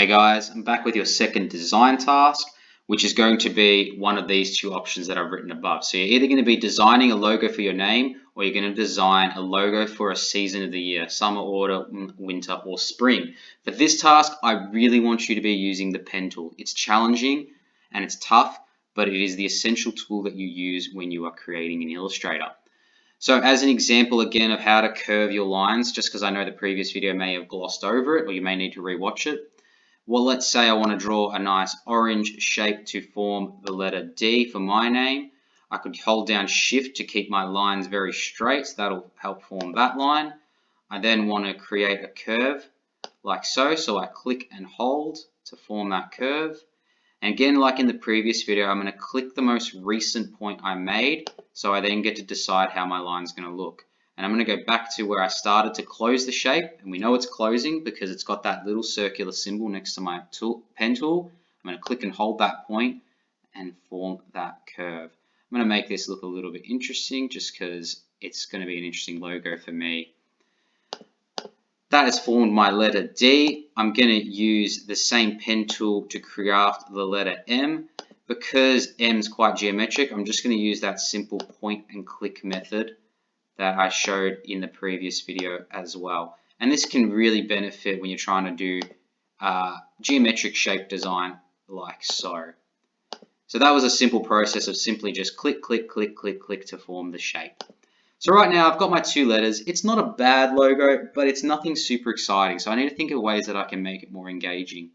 Hey guys, I'm back with your second design task, which is going to be one of these two options that I've written above. So you're either going to be designing a logo for your name, or you're going to design a logo for a season of the year, summer, autumn, winter, or spring. For this task, I really want you to be using the pen tool. It's challenging and it's tough, but it is the essential tool that you use when you are creating in Illustrator. So as an example again of how to curve your lines, just because I know the previous video may have glossed over it or you may need to rewatch it. Well, let's say I want to draw a nice orange shape to form the letter D for my name. I could hold down Shift to keep my lines very straight, so that'll help form that line. I then want to create a curve like so, so I click and hold to form that curve. And again, like in the previous video, I'm going to click the most recent point I made, so I then get to decide how my line is going to look. And I'm going to go back to where I started to close the shape, and we know it's closing because it's got that little circular symbol next to my pen tool. I'm going to click and hold that point and form that curve. I'm going to make this look a little bit interesting just because it's going to be an interesting logo for me. That has formed my letter D. I'm going to use the same pen tool to craft the letter M. Because M is quite geometric, I'm just going to use that simple point and click method that I showed in the previous video as well. And this can really benefit when you're trying to do geometric shape design like so. So that was a simple process of simply just click, click, click, click, click to form the shape. So right now I've got my two letters. It's not a bad logo, but it's nothing super exciting. So I need to think of ways that I can make it more engaging.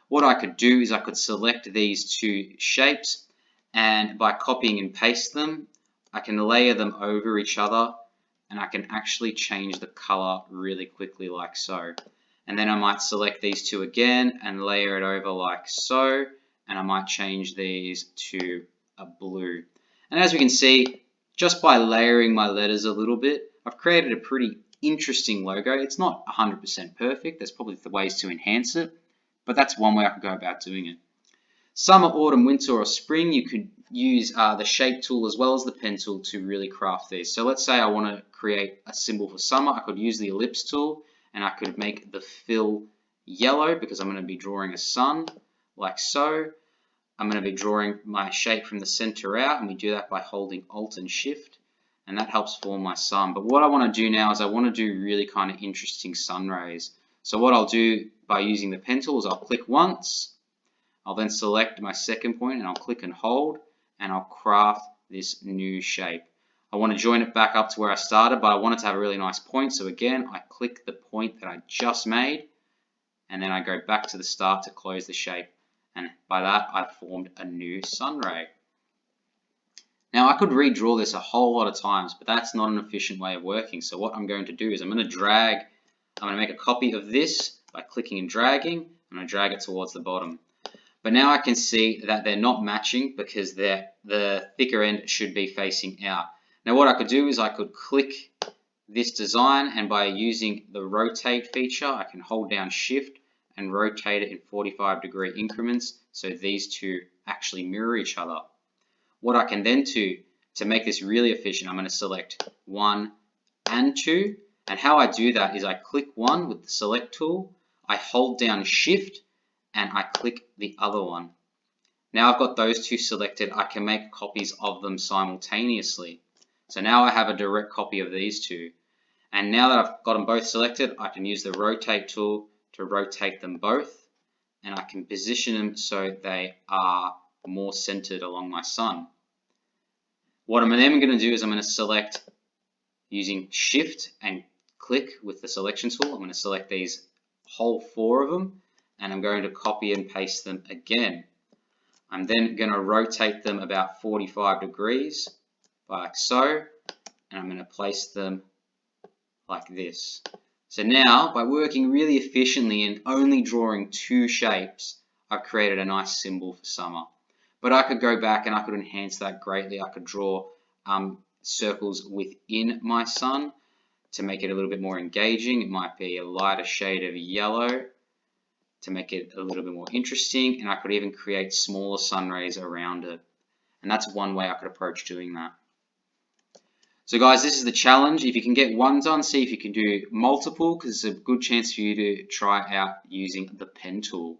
What I could do is I could select these two shapes, and by copying and paste them, I can layer them over each other, and I can actually change the color really quickly like so. And then I might select these two again and layer it over like so, and I might change these to a blue. And as we can see, just by layering my letters a little bit, I've created a pretty interesting logo. It's not 100% perfect. There's probably ways to enhance it, but that's one way I could go about doing it. Summer, autumn, winter, or spring, you could use the shape tool as well as the pen tool to really craft these. So let's say I want to create a symbol for summer. I could use the ellipse tool and I could make the fill yellow because I'm going to be drawing a sun like so. I'm going to be drawing my shape from the center out, and we do that by holding Alt and Shift, and that helps form my sun. But what I want to do now is I want to do really kind of interesting sun rays. So what I'll do by using the pen tool is I'll click once, I'll then select my second point and I'll click and hold, and I'll craft this new shape. I want to join it back up to where I started, but I want it to have a really nice point. So again, I click the point that I just made, and then I go back to the start to close the shape. And by that, I've formed a new sun ray. Now I could redraw this a whole lot of times, but that's not an efficient way of working. So what I'm going to do is I'm going to make a copy of this by clicking and dragging. I'm going to drag it towards the bottom. But now I can see that they're not matching because the thicker end should be facing out. Now what I could do is I could click this design, and by using the rotate feature, I can hold down Shift and rotate it in 45-degree increments so these two actually mirror each other. What I can then do to make this really efficient, I'm going to select 1 and 2. And how I do that is I click one with the select tool, I hold down Shift, and I click the other one. Now I've got those two selected, I can make copies of them simultaneously. So now I have a direct copy of these two. And now that I've got them both selected, I can use the rotate tool to rotate them both, and I can position them so they are more centered along my sun. What I'm then going to do is I'm going to select using Shift and click with the selection tool. I'm going to select these whole 4 of them, and I'm going to copy and paste them again. I'm then going to rotate them about 45 degrees like so, and I'm going to place them like this. So now, by working really efficiently and only drawing 2 shapes, I've created a nice symbol for summer. But I could go back and I could enhance that greatly. I could draw circles within my sun to make it a little bit more engaging. It might be a lighter shade of yellow to make it a little bit more interesting. And I could even create smaller sun rays around it. And that's one way I could approach doing that. So guys, this is the challenge. If you can get one done, see if you can do multiple, because it's a good chance for you to try out using the pen tool.